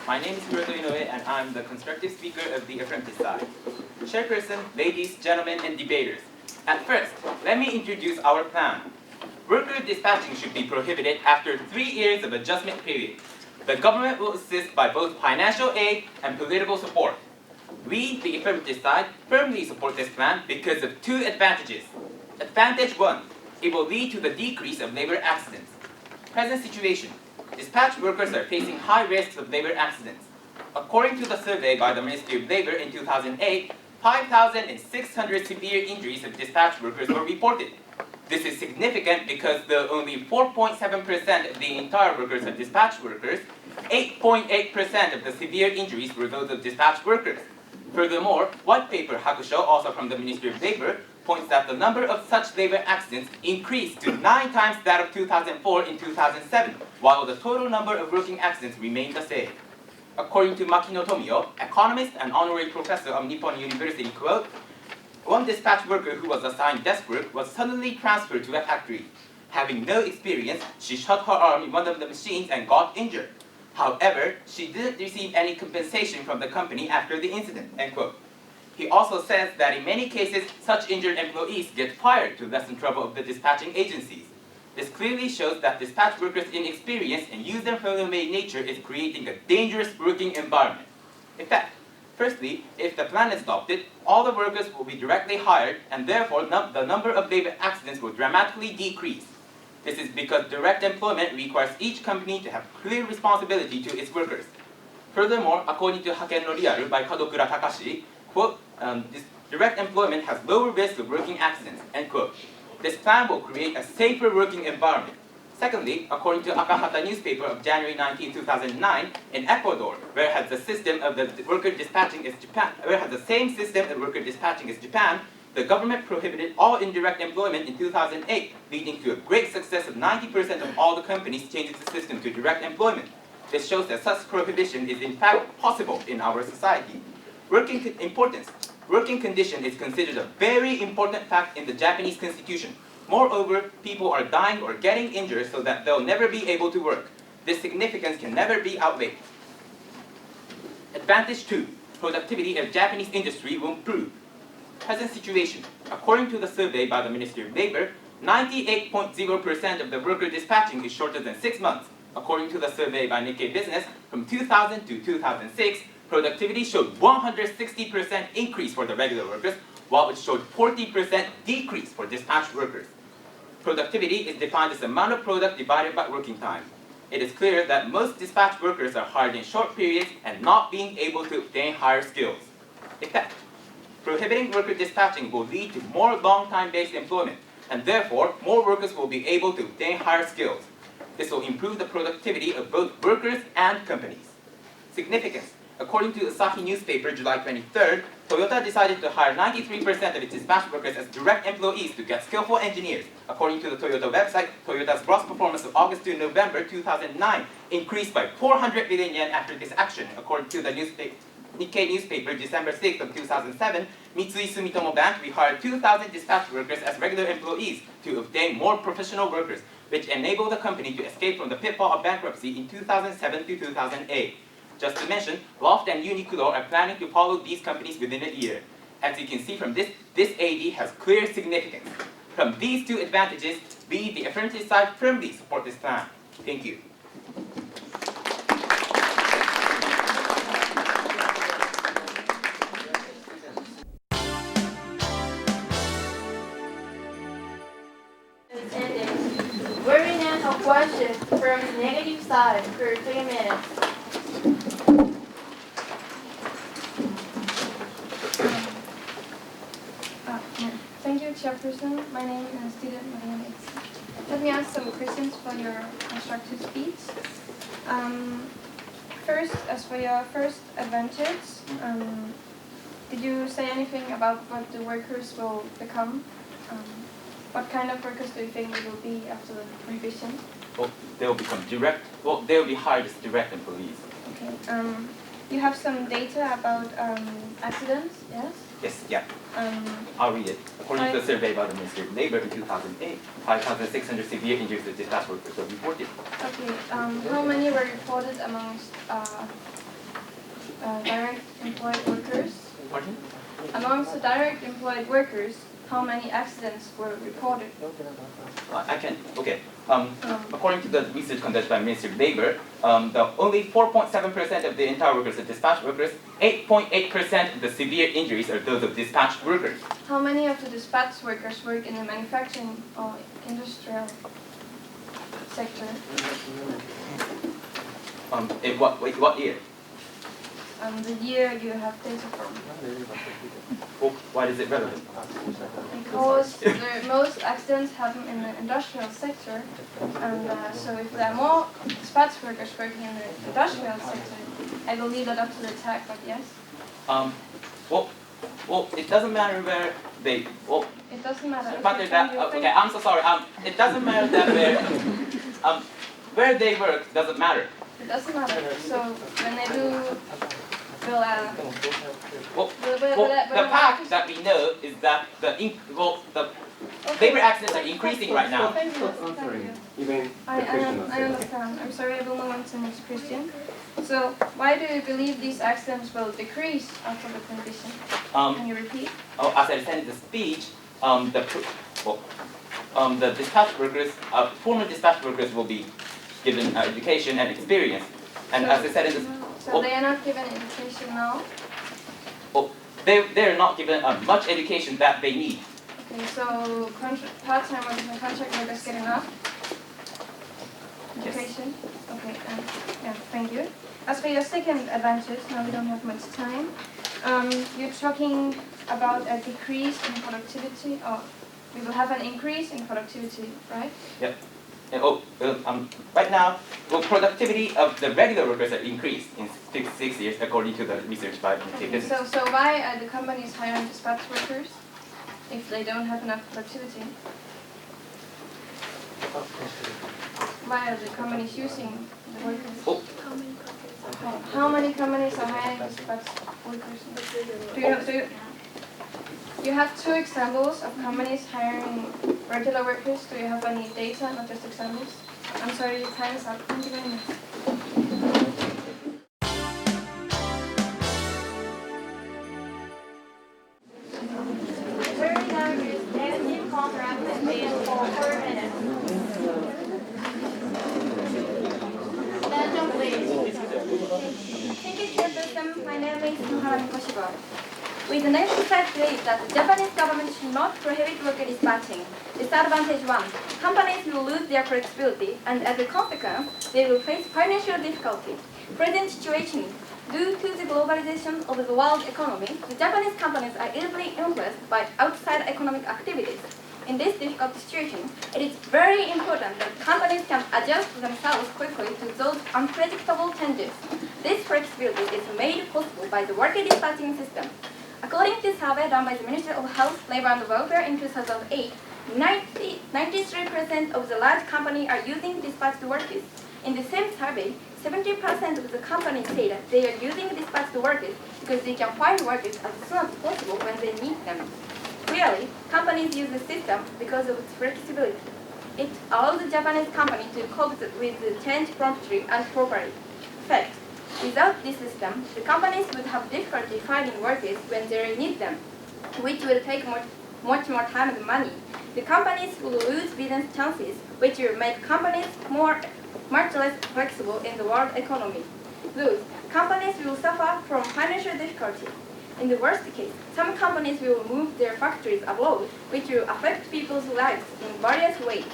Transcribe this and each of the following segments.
My name is Hiroto Inoue, and I'm the constructive speaker of the affirmative side. Chairperson, ladies, gentlemen, and debaters. At first, let me introduce our plan. Worker dispatching should be prohibited after 3 years of adjustment period. The government will assist by both financial aid and political support. We, the affirmative side, firmly support this plan because of 2 advantages. Advantage 1, it will lead to the decrease of labor accidents. Present situation, dispatch workers are facing high risks of labor accidents. According to the survey by the Ministry of Labor in 2008, 5,600 severe injuries of dispatch workers were reported. This is significant because though only 4.7% of the entire workers are dispatch workers, 8.8% of the severe injuries were those of dispatch workers. Furthermore, white paper Hakusho, also from the Ministry of Labor, points that the number of such labor accidents increased to 9 times that of 2004 in 2007, while the total number of working accidents remained the same. According to Makino Tomio, economist and honorary professor of Nippon University, quote, one dispatch worker who was assigned desk work was suddenly transferred to a factory. Having no experience, she shot her arm in one of the machines and got injured. However, she didn't receive any compensation from the company after the incident, end quote. He also says that in many cases, such injured employees get fired to lessen trouble of the dispatching agencies. This clearly shows that dispatch workers' inexperience and user-friendly nature is creating a dangerous working environment. In fact, firstly, if the plan is adopted, all the workers will be directly hired, and therefore the number of labor accidents will dramatically decrease. This is because direct employment requires each company to have clear responsibility to its workers. Furthermore, according to Haken Roudou by Kadokura Takashi, quote, this direct employment has lower risk of working accidents, end quote. This plan will create a safer working environment. Secondly, according to Akahata newspaper of January 19, 2009, in Ecuador, where it has the system of the worker dispatching as Japan, the government prohibited all indirect employment in 2008, leading to a great success of 90% of all the companies changing the system to direct employment. This shows that such prohibition is in fact possible in our society. Working condition is considered a very important fact in the Japanese constitution. Moreover, people are dying or getting injured so that they'll never be able to work. This significance can never be outweighed. Advantage 2, productivity of Japanese industry will improve. Present situation, according to the survey by the Ministry of Labor, 98.0% of the worker dispatching is shorter than 6 months. According to the survey by Nikkei Business, from 2000 to 2006, productivity showed 160% increase for the regular workers, while it showed 40% decrease for dispatch workers. Productivity is defined as the amount of product divided by working time. It is clear that most dispatch workers are hired in short periods and not being able to obtain higher skills. Effect. Prohibiting worker dispatching will lead to more long-time-based employment, and therefore, more workers will be able to obtain higher skills. This will improve the productivity of both workers and companies. Significance. According to Asahi newspaper, July 23rd, Toyota decided to hire 93% of its dispatch workers as direct employees to get skillful engineers. According to the Toyota website, Toyota's gross performance of August to November 2009 increased by 400 billion yen after this action. According to the Nikkei newspaper, December 6th of 2007, Mitsui Sumitomo Bank rehired 2,000 dispatch workers as regular employees to obtain more professional workers, which enabled the company to escape from the pitfall of bankruptcy in 2007 to 2008. Just to mention, Loft and Uniqlo are planning to follow these companies within a year. As you can see from this AD has clear significance. From these 2 advantages, we, the affirmative side, firmly support this plan. Thank you. Where we now have questions from the negative side for 3 minutes. Thank you, Chairperson. My name is student Maria. Let me ask some questions for your constructive speech. First, as for your first advantage, did you say anything about what the workers will become? What kind of workers do you think it will be after the prohibition? Well, they will become direct. Well, they will be hired as direct employees. Okay. You have some data about accidents, yes? Yes, yeah. I'll read it. According to the survey by the Ministry of Labor in 2008, 5,600 severe injuries of dispatch workers were reported. Okay. How many were reported amongst direct employed workers, Pardon? amongst the direct employed workers, how many accidents were reported? I can, okay. According to the research conducted by Ministry of Labor, the only 4.7% of the entire workers are dispatched workers. 8.8% of the severe injuries are those of dispatched workers. How many of the dispatched workers work in the manufacturing or industrial sector? In what year? The year you have data from. Oh, why is it relevant? Because the most accidents happen in the industrial sector, and so if there are more dispatch workers working in the industrial sector, I will leave that up to the tag, but yes. Well, it doesn't matter where they. Well, It doesn't matter. Okay, I'm so sorry. It doesn't matter that where they work doesn't matter. It doesn't matter. So when they do, The fact that we know is that the labor accidents are increasing right now. Thank you. I understand. I'm sorry, I will move on to the next question. So why do you believe these accidents will decrease after the prohibition? Can you repeat? As I said in the speech, the dispatch workers, former dispatch workers will be given education and experience. And as I said in the So they are not given education now? They're not given much education that they need. Okay, so part-time workers and contract workers get enough education? Yes. Okay, yeah, thank you. As for your second advantage, now we don't have much time, you're talking about a decrease in productivity, or we will have an increase in productivity, right? Yep. Right now, productivity of the regular workers are increased in 6 years, according to the research by Okay, so why are the companies hiring dispatch workers if they don't have enough productivity? Why are the companies using the workers? How many companies are hiring dispatch workers? You have two examples of companies hiring regular workers. Do you have any data, not just examples? I'm sorry, your time is up. Thank you very much. Very dangerous negative contract and ban for 4 minutes. Stand up, please. Thank you, Chairperson. My name is Muharami Koshiba. With the next fact is that the Japanese government should not prohibit worker dispatching. Disadvantage 1. Companies will lose their flexibility, and as a consequence, they will face financial difficulty. Present situation. Due to the globalization of the world economy, the Japanese companies are easily influenced by outside economic activities. In this difficult situation, it is very important that companies can adjust themselves quickly to those unpredictable changes. This flexibility is made possible by the worker dispatching system. According to a survey done by the Ministry of Health, Labor and Welfare in 2008, 93% of the large companies are using dispatched workers. In the same survey, 70% of the companies say that they are using dispatched workers because they can find workers as soon as possible when they need them. Clearly, companies use the system because of its flexibility. It allows the Japanese company to cope with the change promptly and properly. Fact. Without this system, the companies would have difficulty finding workers when they need them, which will take much more time and money. The companies will lose business chances, which will make companies much less flexible in the world economy. Thus, companies will suffer from financial difficulty. In the worst case, some companies will move their factories abroad, which will affect people's lives in various ways.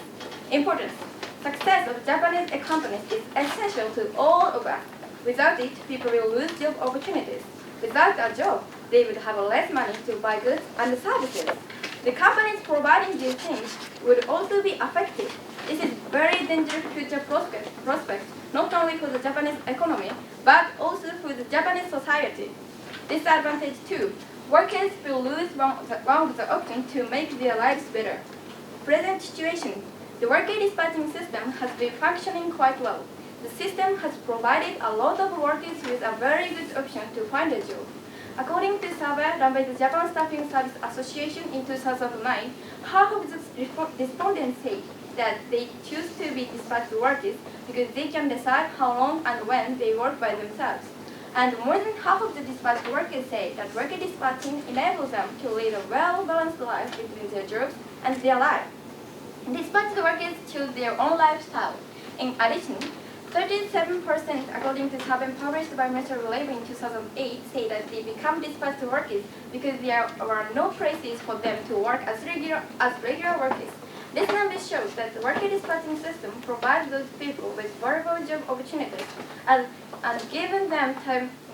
Importance. Success of Japanese companies is essential to all of us. Without it, people will lose job opportunities. Without a job, they would have less money to buy goods and services. The companies providing these things would also be affected. This is very dangerous future prospect, not only for the Japanese economy, but also for the Japanese society. Disadvantage 2. Workers will lose one of the options to make their lives better. Present situation. The worker dispatching system has been functioning quite well. The system has provided a lot of workers with a very good option to find a job. According to a survey done by the Japan Staffing Service Association in 2009, half of the respondents say that they choose to be dispatched workers because they can decide how long and when they work by themselves. And more than half of the dispatched workers say that worker dispatching enables them to lead a well-balanced life between their jobs and their life. Dispatched workers choose their own lifestyle. In addition, 37%, according to a survey published by Mr. Labor in 2008, say that they become dispatched workers because there were no places for them to work as regular workers. This number shows that the worker dispatching system provides those people with valuable job opportunities and given them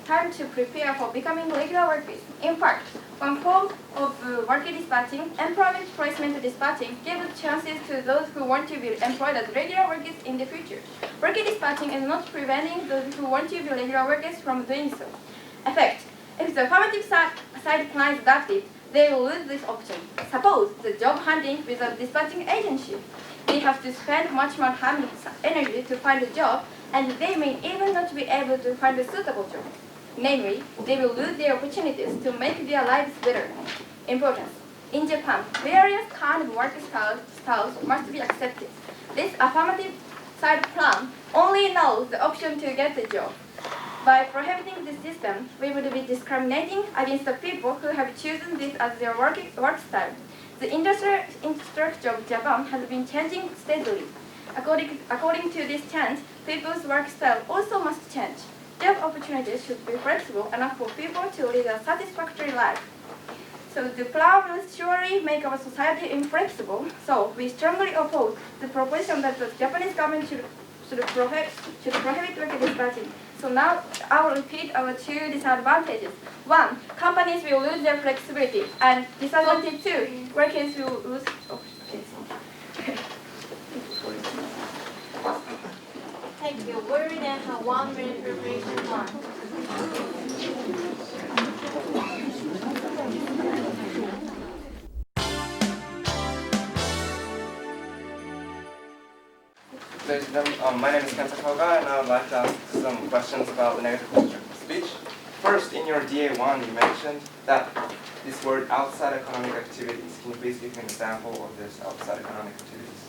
time to prepare for becoming regular workers. In fact, one form of worker dispatching, employment placement dispatching, gives chances to those who want to be employed as regular workers in the future. Worker dispatching is not preventing those who want to be regular workers from doing so. Effect: if the affirmative side plan is adopted, they will lose this option. Suppose the job hunting with a dispatching agency. They have to spend much more time and energy to find a job, and they may even not be able to find a suitable job. Namely, they will lose their opportunities to make their lives better. Importance: in Japan, various kinds of work styles must be accepted. This affirmative side plan only knows the option to get the job. By prohibiting this system, we would be discriminating against the people who have chosen this as their work style. The industrial structure of Japan has been changing steadily. According to this change, people's work style also must change. Job opportunities should be flexible enough for people to lead a satisfactory life. So the plan will surely make our society inflexible, so we strongly oppose the proposition that the Japanese government should prohibit worker dispatching. So now I will repeat our two disadvantages. 1, companies will lose their flexibility, and disadvantage 2, workers will lose. Thank you. We then have 1 minute preparation time. Ladies and gentlemen, my name is Kenta Koga, and I would like to ask some questions about the negative constructive speech. First, in your DA1, you mentioned that this word outside economic activities. Can you please give me an example of this outside economic activities?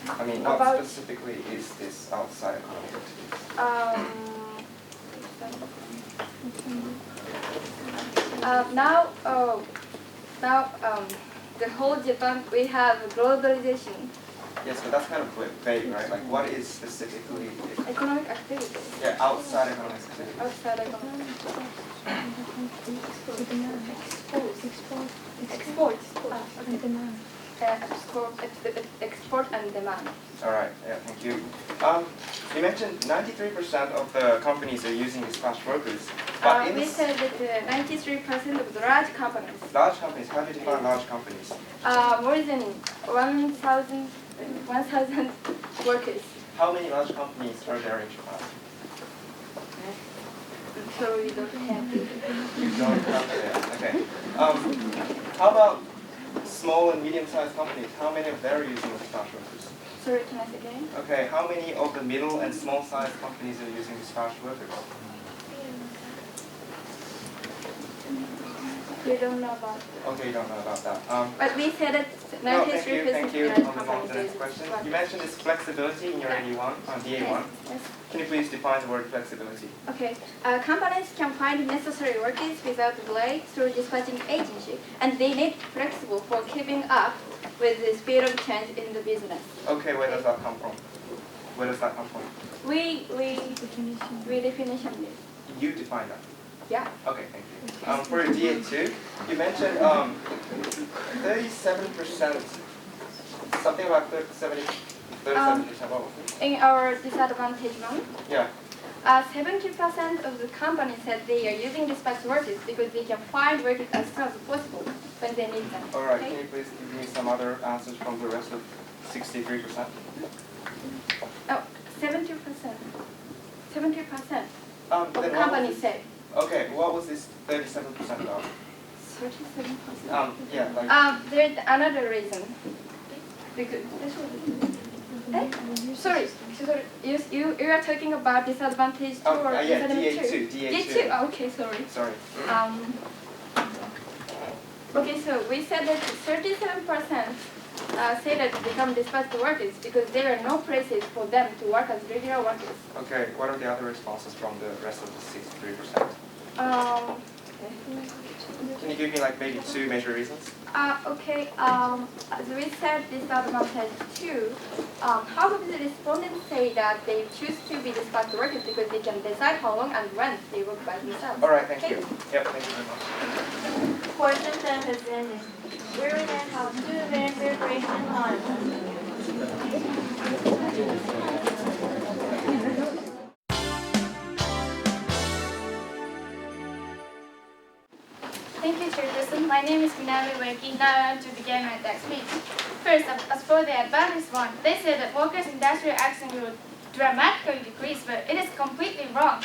I mean, not specifically is this outside economic activities. Now, the whole Japan, we have globalization. Yes, but that's kind of vague, right? Like, what is specifically Economic activities. Yeah, outside economic activities. Outside economic. Export and demand. All right. Yeah. Thank you. You mentioned 93% of the companies are using dispatch workers, but We said that 93% of the large companies. Large companies. How do you define large companies? More than 1,000 workers. How many large companies are there in Japan? So we don't have. You don't have that. Okay. How about small and medium-sized companies? How many of them are using dispatch workers? Sorry, can I say again? Okay. How many of the middle and small-sized companies are using dispatch workers? We don't know about. Okay, you don't know about that. But we said that No, 93% thank you. of I'll large move on to the next companies. question. You mentioned this flexibility in your DA1. Yes. Can you please define the word flexibility? Okay. Companies can find necessary workers without delay through dispatching agency, and they need flexible for keeping up with the speed of change in the business. Okay, where does that come from? Where does that come from? We definition it. You define that. Yeah. Okay, thank you. For DA2, you mentioned 37%, something about 37%. What was it? In our disadvantage one, Yeah. 70% of the companies said they are using dispatch workers because they can find workers as soon as possible when they need them. All right, Okay? can you please give me some other answers from the rest of 63%? Oh, 70%. 70% of Then what companies was said. Okay, what was this 37% about? 37%. Yeah, like. There's another reason. Because, sorry, you are talking about disadvantage 2 or yeah, disadvantage DA2. Oh, okay, sorry. Sorry. Okay, so we said that 37% say that they become dispatched workers because there are no places for them to work as regular workers. Okay, what are the other responses from the rest of the 63%? Can you give me like maybe 2 major reasons? Okay, as we said, disadvantage 2, half of the respondents say that they choose to be dispatched workers because they can decide how long and when they work by themselves. Alright, thank Okay. you. Yep, thank you very much. Question 10 has ended. We will then have 2 minutes preparation time. Thank you, Chairperson. My name is Minami Ueki. Now I am to begin my next speech. First, as for the advantage one, they say that workers' industrial accident will dramatically decrease, but it is completely wrong.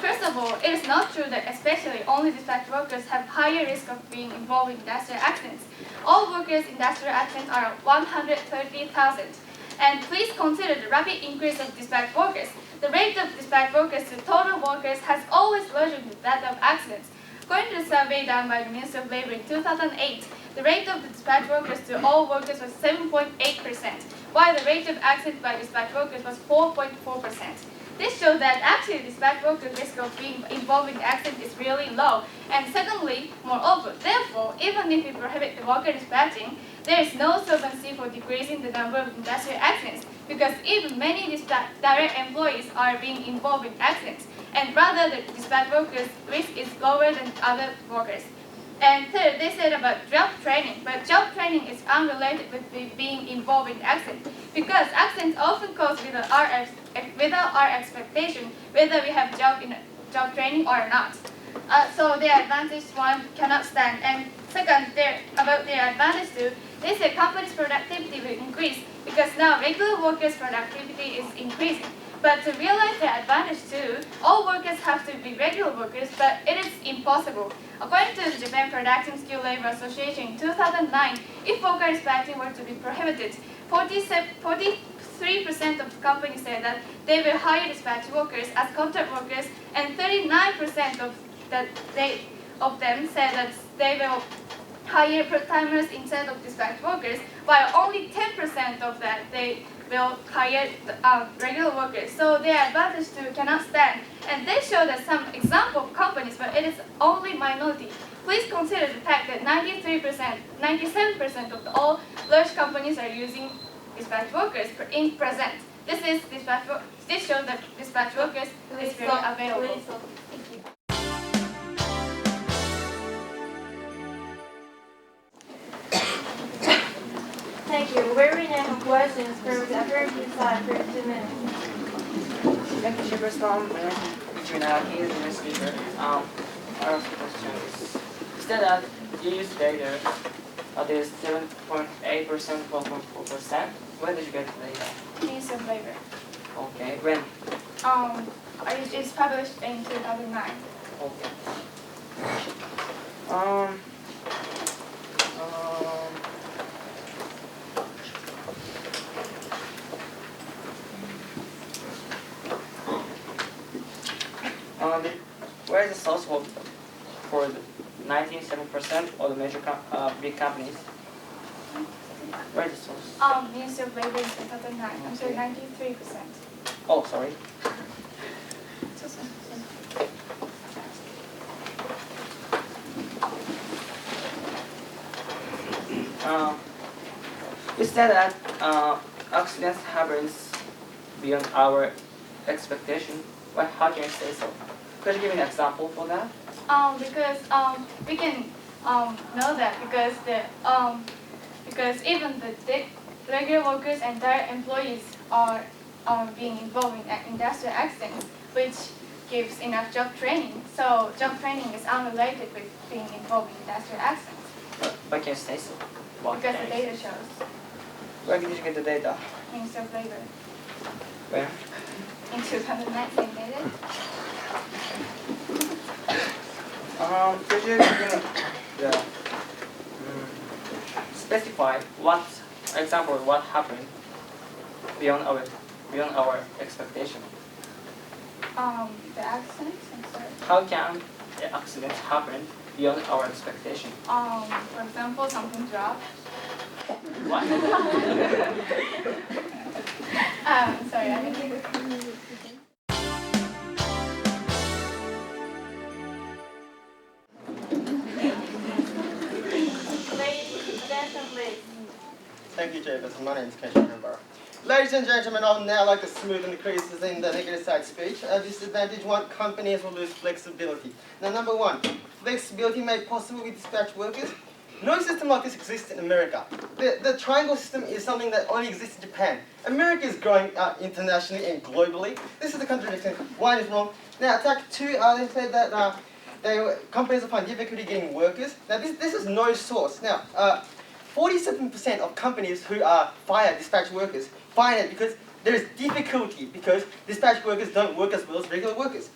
First of all, it is not true that especially only dispatch workers have higher risk of being involved in industrial accidents. All workers' industrial accidents are 130,000. And please consider the rapid increase of dispatch workers. The rate of dispatch workers to total workers has always larger than that of accidents. According to the survey done by the Ministry of Labor in 2008, the rate of the dispatch workers to all workers was 7.8%, while the rate of accidents by dispatch workers was 4.4%. This shows that actually dispatch workers' risk of being involved in accident is really low. And secondly, moreover, therefore, even if we prohibit the worker dispatching, there is no solvency for decreasing the number of industrial accidents, because even many direct employees are being involved in accidents, and rather the dispatch workers' risk is lower than other workers. And third, they said about job training, but job training is unrelated with being involved in accidents, because accidents often cause without our expectation whether we have job training or not. So the advantage one cannot stand. And second, about their advantage two, they say companies' productivity will increase because now regular workers' productivity is increasing. But to realize the advantage too, all workers have to be regular workers, but it is impossible. According to the Japan Production Skill Labor Association in 2009, if worker dispatching were to be prohibited, 43% of the companies said that they will hire dispatch workers as contract workers, and 39% of them said that they will hire part-timers instead of dispatch workers, while only 10% of that they will hire regular workers. So their advantage too cannot stand. And they show that some example of companies, but it is only minority. Please consider the fact that 97% of all large companies are using dispatch workers in present. This shows that dispatch workers is very available. Thank you. Thank you. We will now have questions from the affirmative side for 2 minutes. Thank you, Chairperson. My name is Haken Roudou, the speaker. Our question is that you use data that is 7.8%, 4.4%. When did you get the data? Ministry of Labor. Okay, when? It's published in 2009. Okay. Where is the source for the 97% of the major big companies? Where is the source? Ministry of Labor in 2009. I'm sorry, 93%. Oh, sorry. You said that accidents happens beyond our expectation. Well, how can you say so? Could you give me an example for that? Because we can know that because even the regular workers and direct employees are being involved in industrial accidents, which gives enough job training. So job training is unrelated with being involved in industrial accidents. Why can't you say so? What Because the things? data shows. Where did you get the data? Ministry of Labor Where? in 2019 data. Could you give me the specify what example what happened beyond our expectation? The accidents. I'm sorry. How can the accidents happen beyond our expectation? For example, something dropped. What? Sorry, I mean. Ladies, attention please. Thank you, Jefferson. My name is Ken Canberra. Ladies and gentlemen, I would now like to smoothen the creases in the negative side speech. Disadvantage 1, companies will lose flexibility. Now, number 1, flexibility made possible with dispatch workers. No system like this exists in America. The triangle system is something that only exists in Japan. America is growing internationally and globally. This is the contradiction. 1 is wrong. Now, attack 2, they said that companies will find difficulty getting workers. Now, this is no source. Now, 47% of companies who fire dispatch workers find it because there is difficulty because dispatch workers don't work as well as regular workers.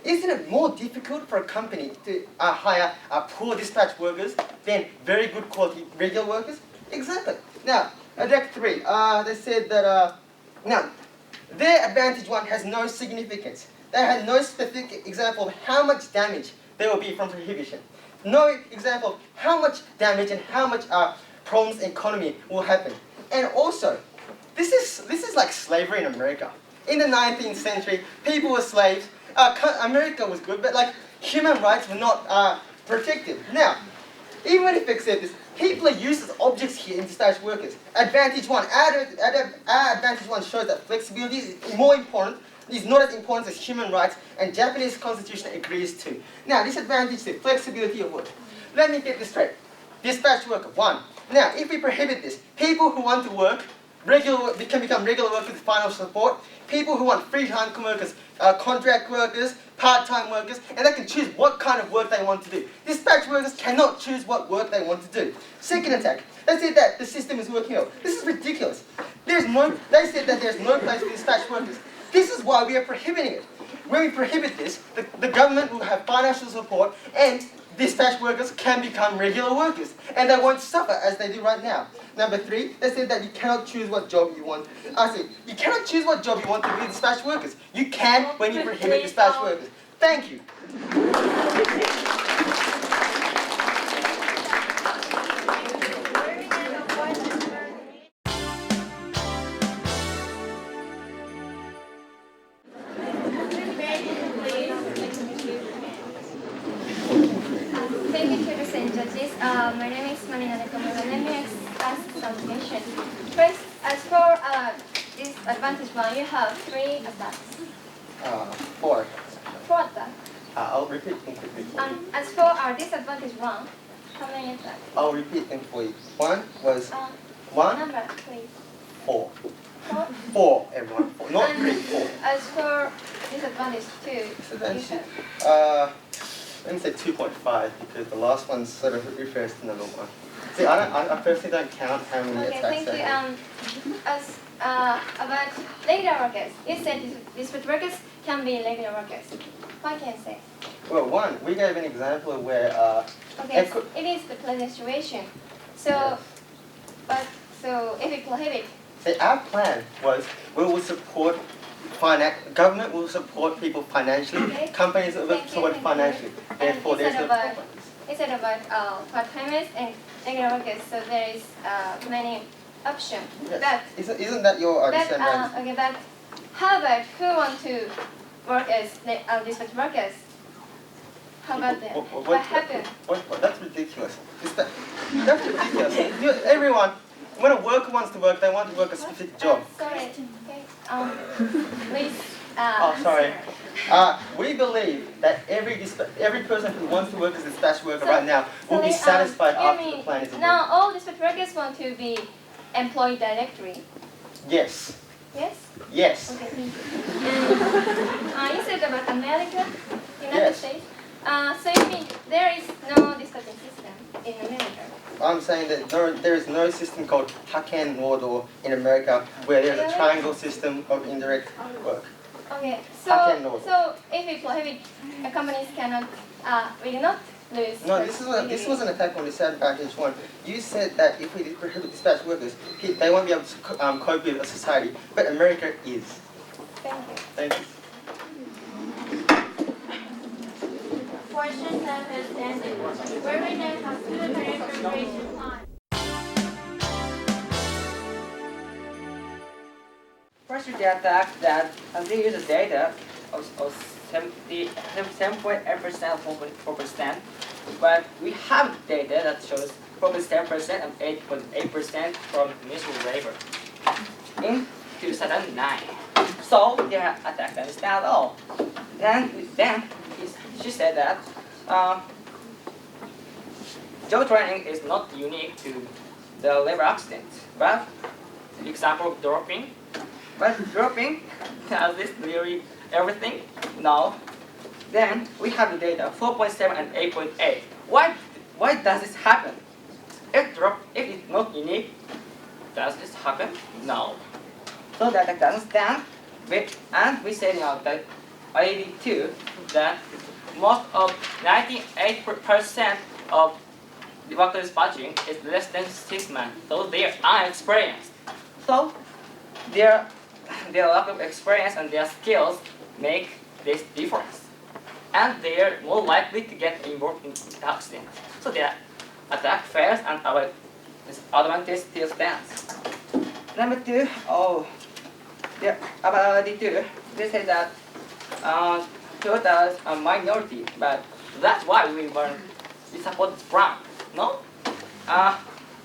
Isn't it more difficult for a company to hire poor dispatch workers than very good quality regular workers? Exactly. Now, deck 3, they said that now their advantage 1 has no significance. They had no specific example of how much damage there will be from prohibition. No example of how much damage and how much problems in economy will happen. And also, this is like slavery in America. In the 19th century, people were slaves. America was good, but like human rights were not protected. Now, even if we accept this, people are used as objects here in dispatch workers. Advantage 1, our advantage 1 shows that flexibility is more important, is not as important as human rights, and Japanese constitution agrees too. Now, disadvantage 2, flexibility of work. Let me get this straight. Dispatch worker 1. Now, if we prohibit this, people who want to work can become regular workers with financial support. People who want free-time workers, contract workers, part-time workers, and they can choose what kind of work they want to do. Dispatch workers cannot choose what work they want to do. Second attack, they said that the system is working out. This is ridiculous. They said that there's no place for dispatch workers. This is why we are prohibiting it. When we prohibit this, the government will have financial support and dispatch workers can become regular workers and they won't suffer as they do right now. Number 3, they said that you cannot choose what job you want. I see, you cannot choose what job you want to be dispatch workers. You can when you prohibit dispatch workers. Thank you. Thank you, teachers and judges. My name is Marina Nekoma. Let me ask some questions. First, as for this advantage 1, you have 3 attacks. 4. 4 attacks. I'll repeat them quickly for you. As for our disadvantage 1, how many attacks? I'll repeat them for you. 1 was 1, Number, please. 4. 4. 4, everyone. 4. Not 3, 4. As for disadvantage 2, Disadvantage, you have let me say 2.5 because the last one sort of refers to number 1. See, I personally don't count how many Okay, attacks thank I you. have. As about regular workers, you said dispatch workers can be regular workers. What can you say? Well, 1, we gave an example of where Okay, it is the present situation. So, so if we prohibit, see, our plan was we will support government will support people financially, Okay. companies will support financially. Therefore, there's no problems. it's about part-timers and regular workers. So there is many options. Yes. Isn't that your disadvantage? Okay, but how about who want to work as dispatch workers? How about them? What happened? That's ridiculous. That's ridiculous. Everyone, when a worker wants to work, they want to work a specific job. Sorry. Okay. Please. Sorry. We believe that every person who wants to work as a dispatch worker right now will be satisfied after the plan is approved. Now all dispatch workers want to be employed directly. Yes. Yes? Yes. Okay, thank you. You said about America, United Yes. States. So you mean there is no dispatching system in America? I'm saying that there is no system called Haken Roudou in America where there's a triangle system of indirect work. Okay, Haken Roudou. so if we prohibit, companies cannot, will not lose. No, this was an attack on disadvantage 1. You said that if we prohibit dispatch workers, they won't be able to cope with a society, but America is. Thank you. Thank you. Question time has ended. Where we now have student information time. actually they attack that they use the data of 7.8% 4%, but we have data that shows probably 7% and 8.8% from mutual labor in 2009. So they attacked them at all. Then she said that job training is not unique to the labor accident, but the example of dropping. But dropping, does this really everything? No. Then we have the data 4.7 and 8.8. Why does this happen? If it's not unique, does this happen? No. So that doesn't stand. And we say now that IAD2 that most of 98% of the worker dispatching is less than 6 months, so they are unexperienced. So their lack of experience and their skills make this difference. And they are more likely to get involved in accident. So their attack fails and our advantage still stands. Number 2, about the 2, they say that Toyota is a minority, but that's why we support this brand. No?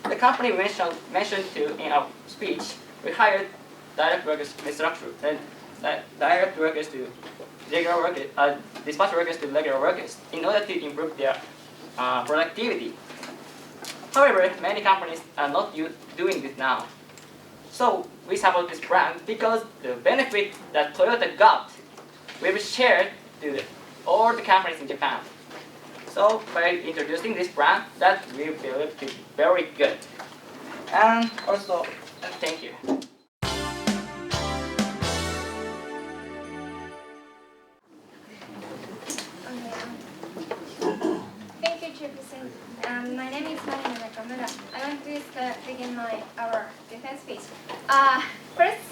The company mentioned too in our speech, we hired direct workers restructure, and direct workers to regular workers, dispatch workers to regular workers in order to improve their productivity. However, many companies are not doing this now. So we support this brand because the benefit that Toyota got will be shared to all the companies in Japan. So by introducing this brand, that we believe to be very good. And also, thank you. Thank you, Chairperson. My name is Nakamura. I want to begin our defense speech. First,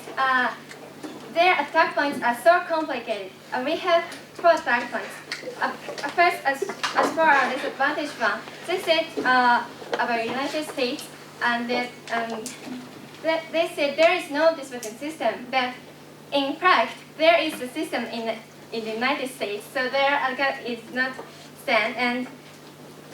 their attack points are so complicated. We have 4 attack points. First, as for our disadvantage one, they said about United States, and they said there is no dispatching system, but in fact, there is a system in the United States, so their attack is not stand. And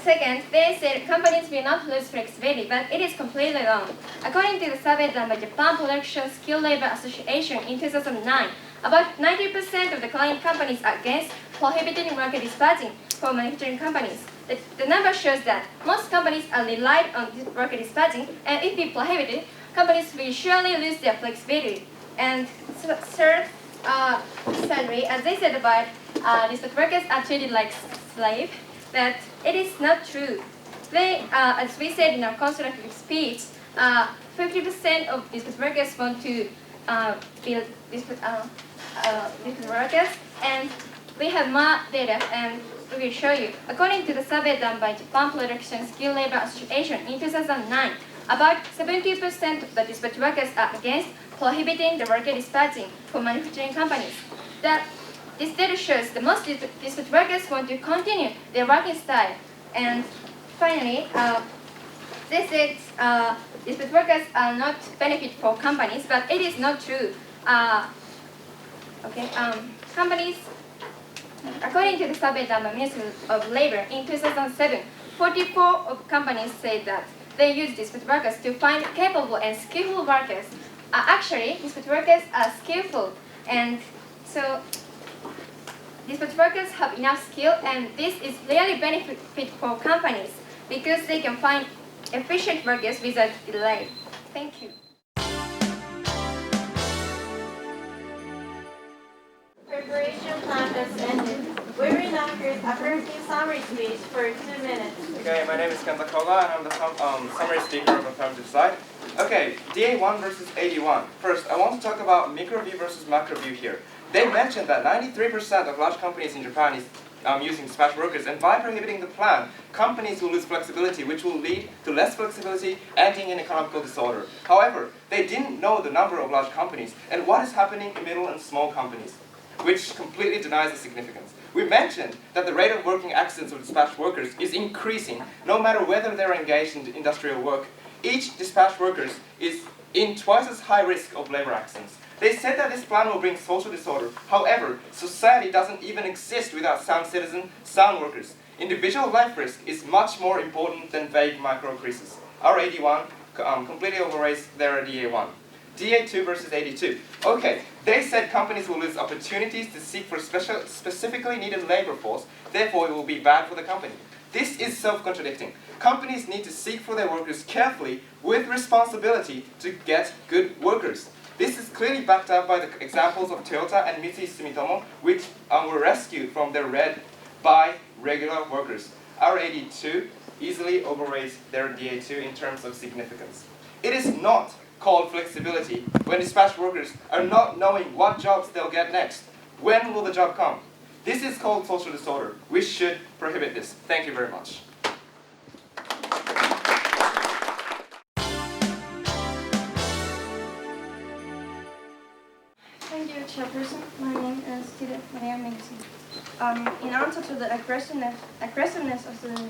second, they said companies will not lose flexibility, but it is completely wrong. According to the survey done by Japan Production Skilled Labor Association in 2009, about 90% of the client companies are against prohibiting worker dispatching for manufacturing companies. The number shows that most companies are relied on worker dispatching, and if we prohibit it, companies will surely lose their flexibility. And thirdly, as they said about dispatch workers are treated like slaves, that it is not true. They, as we said in our constructive speech, 50% of dispatch workers want to be dispatch workers, and we have more data, and we will show you. According to the survey done by Japan Production Skilled Labor Association in 2009, about 70% of the dispatch workers are against prohibiting the worker dispatching for manufacturing companies. This data shows the most dispatch workers want to continue their working style. And finally, they said dispatch workers are not benefit for companies, but it is not true. Companies, according to the survey done by Ministry of Labor in 2007, 44 of companies said that they use dispatch workers to find capable and skillful workers. Actually, dispatch workers are skillful, and so dispatch workers have enough skill, and this is really benefit for companies because they can find efficient workers without delay. Thank you. Preparation time has ended. We reenactors a brief summary speech for 2 minutes. Okay, my name is Kenta Koga, and I'm the summary speaker of the affirmative side. Okay, DA1 versus 81. First, I want to talk about micro view versus macro view here. They mentioned that 93% of large companies in Japan is using dispatch workers, and by prohibiting the plan, companies will lose flexibility, which will lead to less flexibility, ending in economical disorder. However, they didn't know the number of large companies and what is happening in middle and small companies, which completely denies the significance. We mentioned that the rate of working accidents of dispatch workers is increasing, no matter whether they're engaged in industrial work. Each dispatch worker is in twice as high risk of labor accidents. They said that this plan will bring social disorder. However, society doesn't even exist without sound citizens, sound workers. Individual life risk is much more important than vague micro-creases. Our 81 completely overrates their DA1. DA2 versus 82. Okay, they said companies will lose opportunities to seek for specifically needed labor force, therefore it will be bad for the company. This is self-contradicting. Companies need to seek for their workers carefully with responsibility to get good workers. This is clearly backed up by the examples of Toyota and Mitsui Sumitomo, which were rescued from their red by regular workers. Our 82 easily overrates their DA2 in terms of significance. It is not called flexibility when dispatch workers are not knowing what jobs they'll get next. When will the job come? This is called social disorder. We should prohibit this. Thank you very much. Thank you, Chairperson. My name is Tida Maria Mingsi. In answer to the aggressiveness of the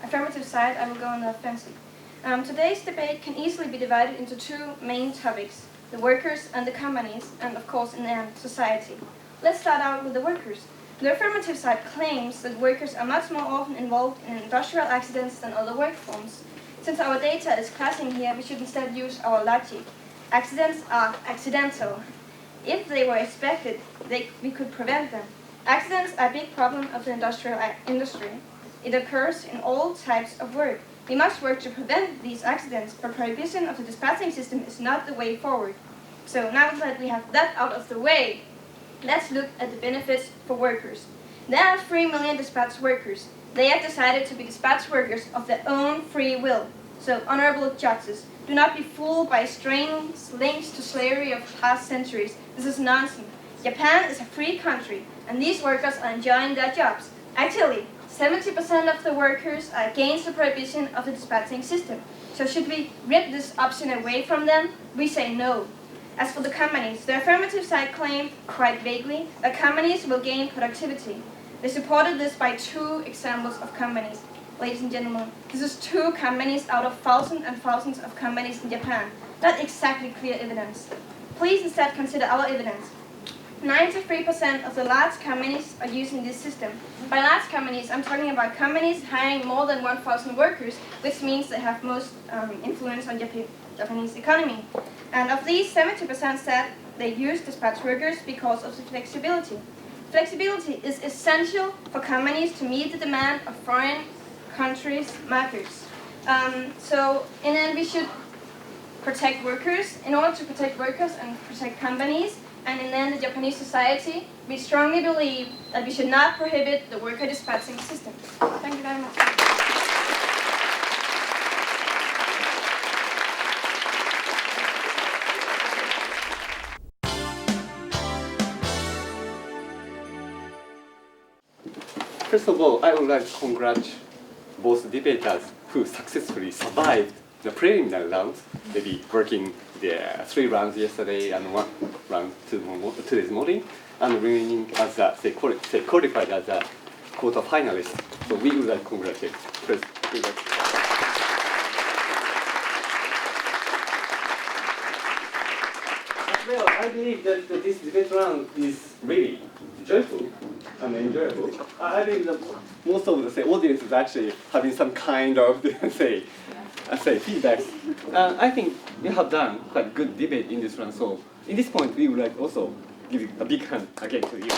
affirmative side, I will go on the offensive. Today's debate can easily be divided into two main topics, the workers and the companies, and of course in the end, society. Let's start out with the workers. The affirmative side claims that workers are much more often involved in industrial accidents than other work forms. Since our data is classing here, we should instead use our logic. Accidents are accidental. If they were expected, we could prevent them. Accidents are a big problem of the industrial industry. It occurs in all types of work. We must work to prevent these accidents, but prohibition of the dispatching system is not the way forward. So now that we have that out of the way, let's look at the benefits for workers. There are 3 million dispatch workers. They have decided to be dispatch workers of their own free will. So, honorable judges, do not be fooled by strange links to slavery of past centuries. This is nonsense. Japan is a free country, and these workers are enjoying their jobs. Actually, 70% of the workers are against the prohibition of the dispatching system. So should we rip this option away from them? We say no. As for the companies, the affirmative side claimed, quite vaguely, that companies will gain productivity. They supported this by 2 examples of companies. Ladies and gentlemen, this is 2 companies out of thousands and thousands of companies in Japan. Not exactly clear evidence. Please instead consider our evidence. 93% of the large companies are using this system. By large companies, I'm talking about companies hiring more than 1,000 workers, which means they have most influence on Japanese economy. And of these, 70% said they use dispatch workers because of the flexibility. Flexibility is essential for companies to meet the demand of foreign countries' markets. So in the end, we should protect workers. In order to protect workers and protect companies, and in the end, the Japanese society, we strongly believe that we should not prohibit the worker dispatching system. Thank you very much. First of all, I would like to congratulate both debaters who successfully survived the preliminary rounds, maybe working the 3 rounds yesterday and 1 round today's morning, and remaining as they qualified as a quarter finalist. So we would like to congratulate. First, well, I believe that this debate round is really joyful and enjoyable. I believe that most of the audience is actually having some kind of feedback. I think we have done quite good debate in this round. So in this point, we would like also give a big hand again to you.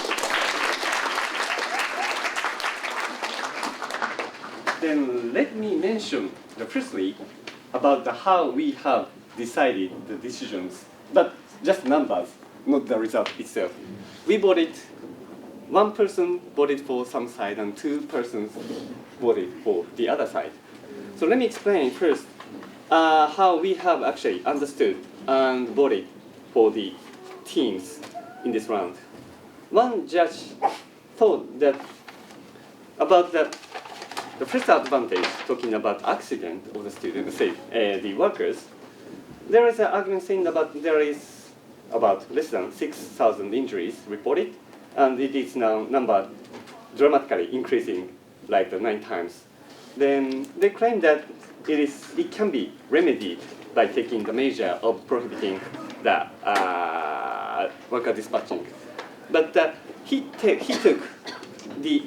Then let me mention firstly about how we have decided the decisions, but just numbers, not the result itself. We voted, 1 person voted for some side and 2 persons voted for the other side. So let me explain first how we have actually understood and voted for the teams in this round. One judge thought that about the first advantage, talking about accident of the students, the workers, there is an argument saying about there is about less than 6,000 injuries reported, and it is now number dramatically increasing like 9 times. Then they claim that it can be remedied by taking the measure of prohibiting the worker dispatching. But he took the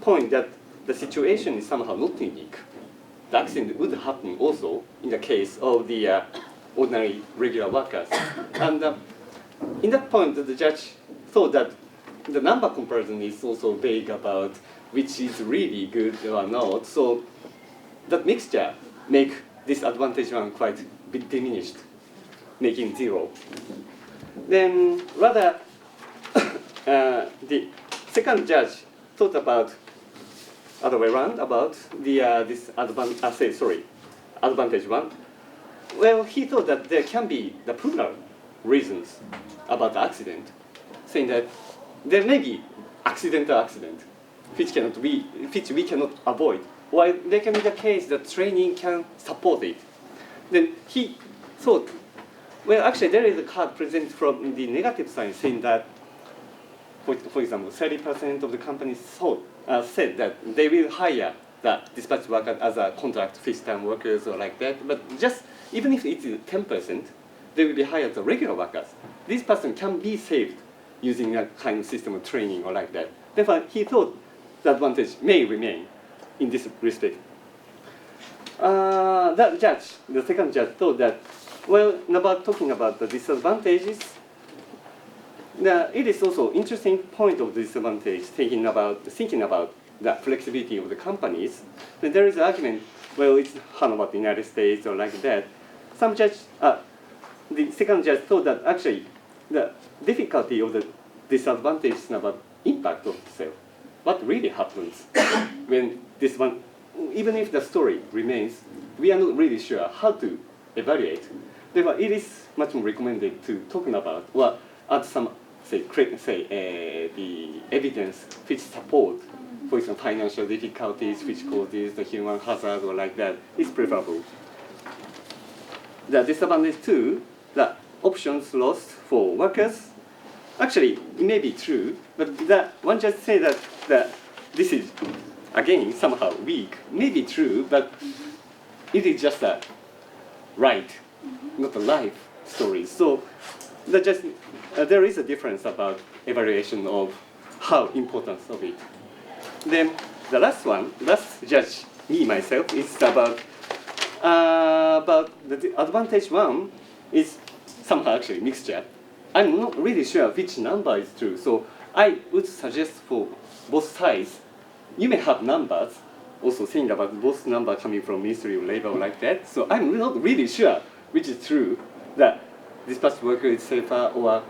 point that the situation is somehow not unique. The accident would happen also in the case of the ordinary regular workers. And in that point, the judge thought that the number comparison is also vague about which is really good or not. So that mixture make this advantage one quite bit diminished, making 0. Then rather, the second judge thought about other way around about the this advantage one. Well, he thought that there can be the plural reasons about the accident, saying that there may be accidental accident, which we cannot avoid, while there can be the case that training can support it. Then he thought, well, actually there is a card presented from the negative side saying that, for example, 30% of the companies said that they will hire the dispatch workers as a contract fixed-term workers or like that. But just even if it is 10%, they will be hired as regular workers. This person can be saved using a kind of system of training or like that. Therefore, he thought the advantage may remain in this respect. That judge, the second judge, thought that, well, about talking about the disadvantages, it is also interesting point of disadvantage, thinking about the flexibility of the companies. Then there is an argument, well, it's about the United States or like that. Some judge, the second judge thought that actually the difficulty of the disadvantage is about impact of the cell. What really happens when this one, even if the story remains, we are not really sure how to evaluate. Therefore, it is much more recommended to talking about or add some the evidence which support, for example, financial difficulties which causes the human hazard or like that is preferable. The disadvantage too, the options lost for workers, actually it may be true, but one just say that this is again somehow weak, may be true, but it is just a right, not a life story. So there is a difference about evaluation of how important of it. Then the last judge, me myself, is about the advantage one is somehow actually mixture. I'm not really sure which number is true, so I would suggest for both sides, you may have numbers, also saying about both numbers coming from Ministry of Labor or like that, so I'm not really sure which is true, that dispatch worker is safer or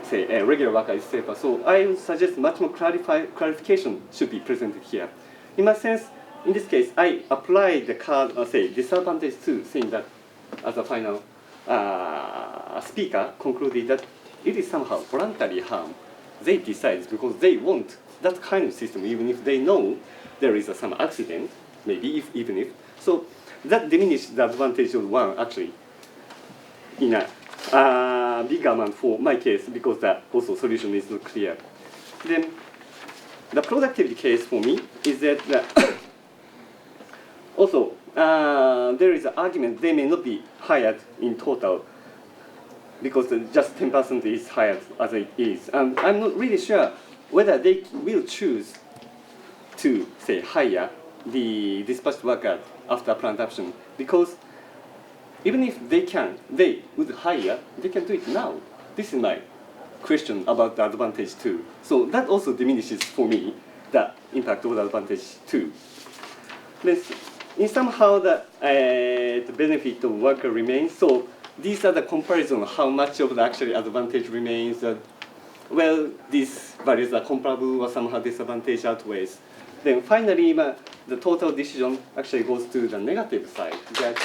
say a regular worker is safer. So I would suggest much more clarification should be presented here. In my sense, in this case, I apply the card, say disadvantage 2, saying that as a final speaker concluded that it is somehow voluntary harm. They decide because they want that kind of system, even if they know there is some accident, maybe even if. So that diminishes the advantage of one actually in a big amount for my case because the also solution is not clear. Then the productivity case for me is that also there is an argument they may not be hired in total because just 10% is hired as it is. And I'm not really sure whether they will choose to say hire the dispatched worker after plant action because even if they would hire, they can do it now. This is my question about the advantage 2. So that also diminishes for me the impact of the advantage 2. In somehow the benefit of worker remains. So these are the comparison how much of the actually advantage remains. Well, these values are comparable or somehow disadvantage outweighs. Then finally, the total decision actually goes to the negative side. That